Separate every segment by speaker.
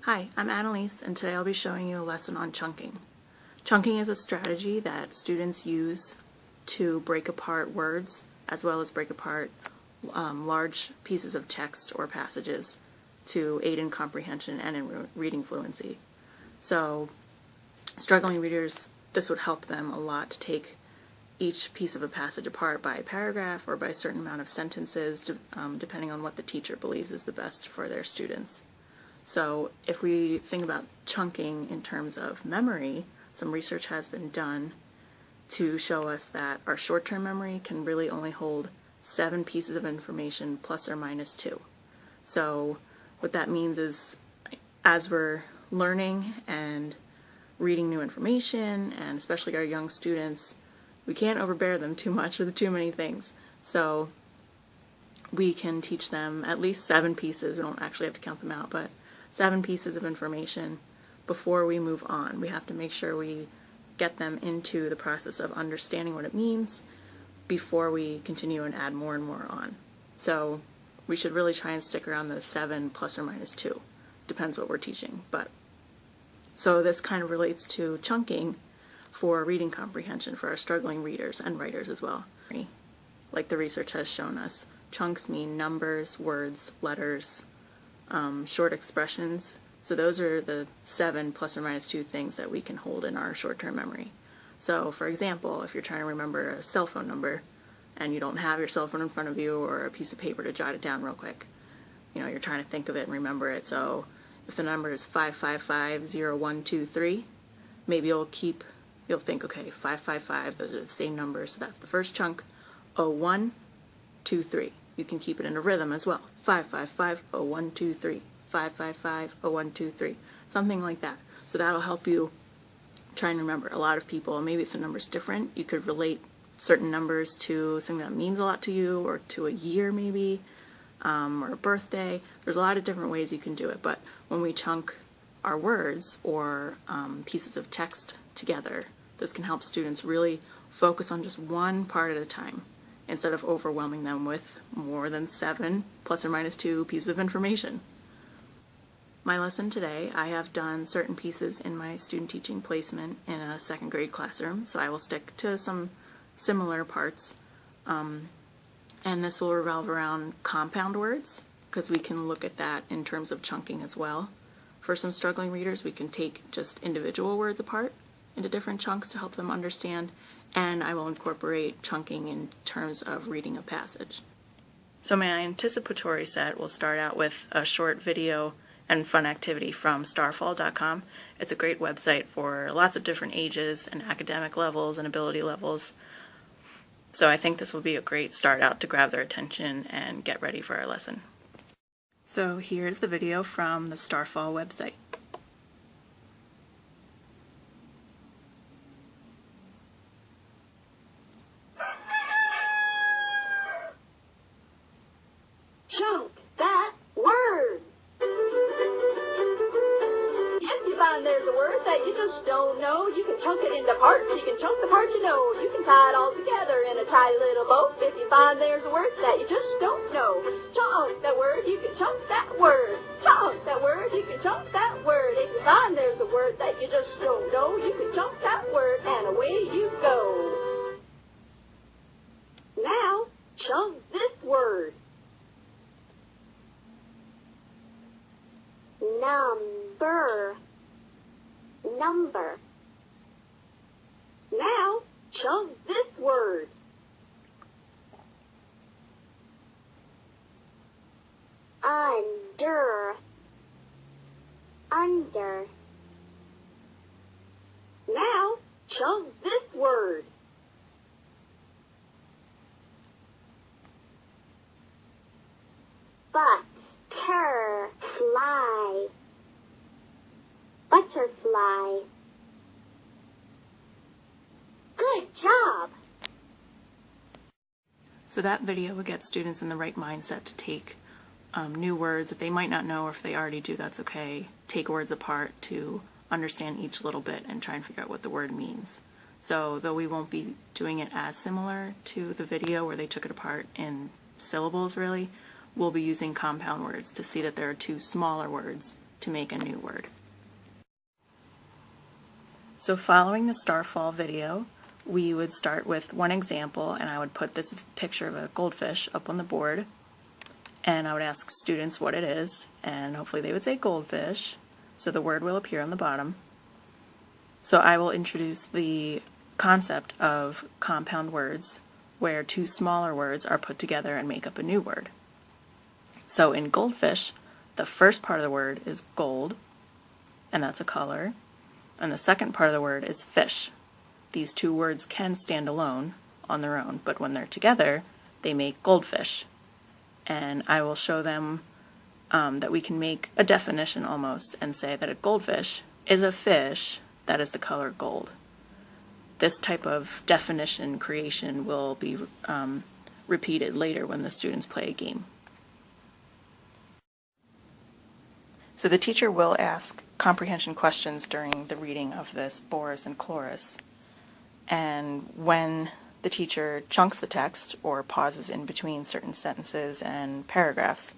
Speaker 1: Hi, I'm Anneliese, and today I'll be showing you a lesson on chunking. Chunking is a strategy that students use to break apart words as well as break apart large pieces of text or passages to aid in comprehension and in reading fluency. So struggling readers, this would help them a lot to take each piece of a passage apart by a paragraph or by a certain amount of sentences, depending on what the teacher believes is the best for their students. So if we think about chunking in terms of memory, some research has been done to show us that our short-term memory can really only hold 7 pieces of information plus or minus 2. So what that means is as we're learning and reading new information, and especially our young students, we can't overbear them too much with too many things. So we can teach them at least 7 pieces. We don't actually have to count them out, but 7 pieces of information before we move on. We have to make sure we get them into the process of understanding what it means before we continue and add more and more on. So we should really try and stick around those 7 plus or minus 2. Depends what we're teaching. So this kind of relates to chunking for reading comprehension for our struggling readers and writers as well. Like the research has shown us, chunks mean numbers, words, letters, short expressions. So those are the 7 plus or minus 2 things that we can hold in our short-term memory. So for example, if you're trying to remember a cell phone number and you don't have your cell phone in front of you or a piece of paper to jot it down real quick, you're trying to think of it and remember it. So if the number is 5550123, maybe you'll think, okay, 555, those are the same numbers, so that's the first chunk. 0123. You can keep it in a rhythm as well. 5550123, 5550123, something like that. So that'll help you try and remember. A lot of people, maybe if the number's different, you could relate certain numbers to something that means a lot to you, or to a year maybe, or a birthday. There's a lot of different ways you can do it, but when we chunk our words or pieces of text together, this can help students really focus on just one part at a time, instead of overwhelming them with more than 7 plus or minus 2 pieces of information. My lesson today, I have done certain pieces in my student teaching placement in a 2nd grade classroom, so I will stick to some similar parts. And this will revolve around compound words, because we can look at that in terms of chunking as well. For some struggling readers, we can take just individual words apart into different chunks to help them understand, and I will incorporate chunking in terms of reading a passage. So my anticipatory set will start out with a short video and fun activity from starfall.com. It's a great website for lots of different ages and academic levels and ability levels. So I think this will be a great start out to grab their attention and get ready for our lesson. So here's the video from the Starfall website.
Speaker 2: Chunk that word. If you find there's a word that you just don't know, you can chunk it into parts. You can chunk the parts you know. You can tie it all together in a tidy little bow. If you find there's a word that you just don't know, chunk that word. You can chunk that word. Chunk that word. You can chunk that word. If you find there's a word that you just don't know, you can chunk that word, and away you go. Now, chunk this word. Number. Number. Now, chunk this word. Under. Under. Now, chunk this word. Butterfly. Butterfly. Good job!
Speaker 1: So that video would get students in the right mindset to take new words that they might not know, or if they already do, that's okay. Take words apart to understand each little bit and try and figure out what the word means. So though we won't be doing it as similar to the video where they took it apart in syllables really, we'll be using compound words to see that there are 2 smaller words to make a new word. So following the starfall video, we would start with one example, and I would put this picture of a goldfish up on the board, and I would ask students what it is, and hopefully they would say goldfish, so the word will appear on the bottom. So I will introduce the concept of compound words, where two smaller words are put together and make up a new word. So in goldfish, the first part of the word is gold, and that's a color, and the second part of the word is fish. These two words can stand alone on their own, but when they're together, they make goldfish. And I will show them that we can make a definition almost and say that a goldfish is a fish that is the color gold. This type of definition creation will be repeated later when the students play a game. So the teacher will ask comprehension questions during the reading of this Boris and Chloris. And when the teacher chunks the text or pauses in between certain sentences and paragraphs,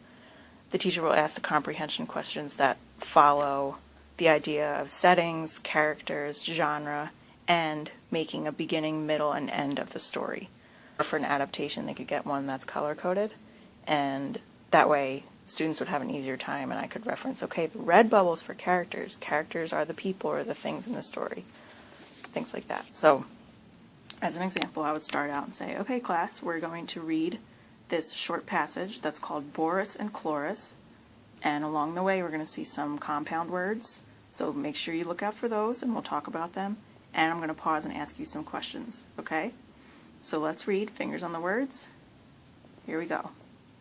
Speaker 1: the teacher will ask the comprehension questions that follow the idea of settings, characters, genre, and making a beginning, middle, and end of the story. For an adaptation, they could get one that's color-coded, and that way students would have an easier time, and I could reference, okay, the red bubbles for characters. Characters are the people or the things in the story, things like that. So as an example, I would start out and say, okay, class, we're going to read this short passage that's called Boris and Chloris, and along the way we're going to see some compound words, so make sure you look out for those and we'll talk about them, and I'm going to pause and ask you some questions, okay? So let's read, fingers on the words. Here we go.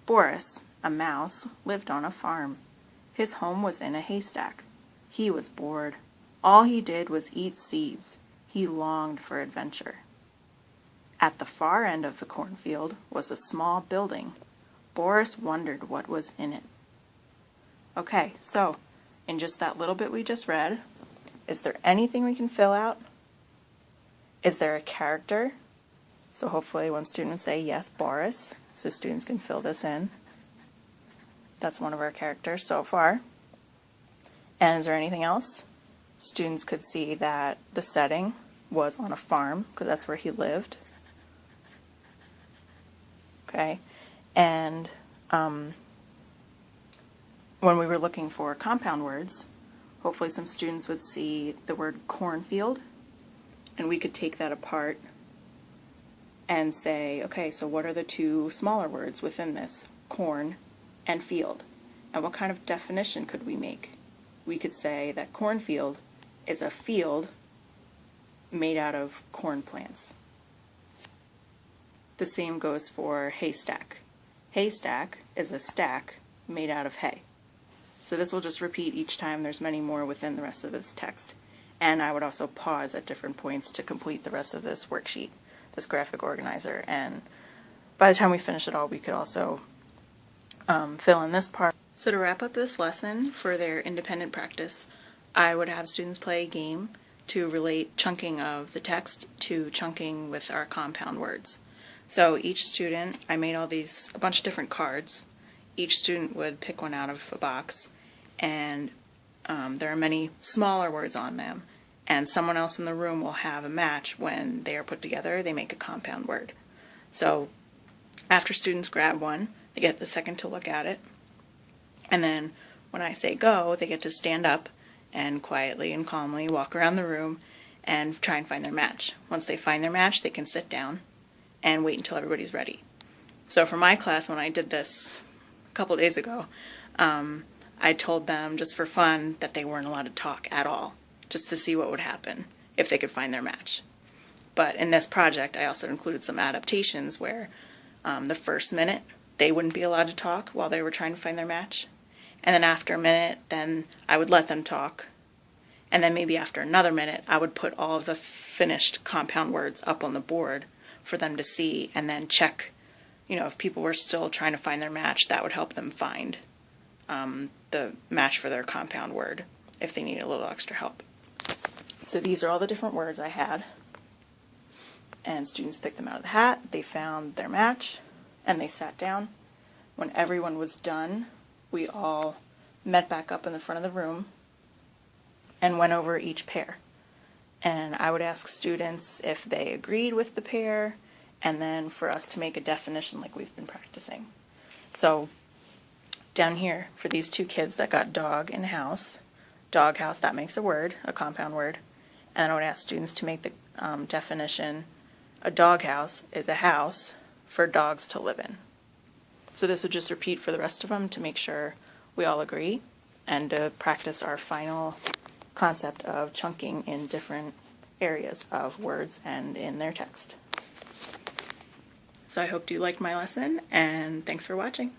Speaker 1: Boris, a mouse, lived on a farm. His home was in a haystack. He was bored. All he did was eat seeds. He longed for adventure. At the far end of the cornfield was a small building. Boris wondered what was in it. Okay, so in just that little bit we just read, is there anything we can fill out? Is there a character? So hopefully one student would say, yes, Boris, so students can fill this in. That's one of our characters so far. And is there anything else? Students could see that the setting was on a farm, because that's where he lived. Okay, and when we were looking for compound words, hopefully some students would see the word cornfield, and we could take that apart and say, okay, so what are the two smaller words within this? Corn and field. And what kind of definition could we make? We could say that cornfield is a field made out of corn plants. The same goes for haystack. Haystack is a stack made out of hay. So this will just repeat each time. There's many more within the rest of this text. And I would also pause at different points to complete the rest of this worksheet, this graphic organizer. And by the time we finish it all, we could also fill in this part. So to wrap up this lesson for their independent practice, I would have students play a game to relate chunking of the text to chunking with our compound words. So each student, I made a bunch of different cards. Each student would pick one out of a box, and there are many smaller words on them, and someone else in the room will have a match. When they are put together, they make a compound word. So after students grab one, they get a second to look at it, and then when I say go, they get to stand up and quietly and calmly walk around the room and try and find their match. Once they find their match, they can sit down and wait until everybody's ready. So for my class, when I did this a couple days ago, I told them just for fun that they weren't allowed to talk at all, just to see what would happen if they could find their match. But in this project, I also included some adaptations where the first minute, they wouldn't be allowed to talk while they were trying to find their match. And then after a minute, then I would let them talk. And then maybe after another minute, I would put all of the finished compound words up on the board for them to see, and then check, if people were still trying to find their match, that would help them find the match for their compound word if they need a little extra help. So these are all the different words I had, and students picked them out of the hat, they found their match, and they sat down. When everyone was done, we all met back up in the front of the room and went over each pair. And I would ask students if they agreed with the pair, and then for us to make a definition like we've been practicing. So down here, for these two kids that got dog and house, dog house, that makes a word, a compound word. And I would ask students to make the definition, a dog house is a house for dogs to live in. So this would just repeat for the rest of them to make sure we all agree and to practice our final concept of chunking in different areas of words and in their text. So I hope you liked my lesson, and thanks for watching.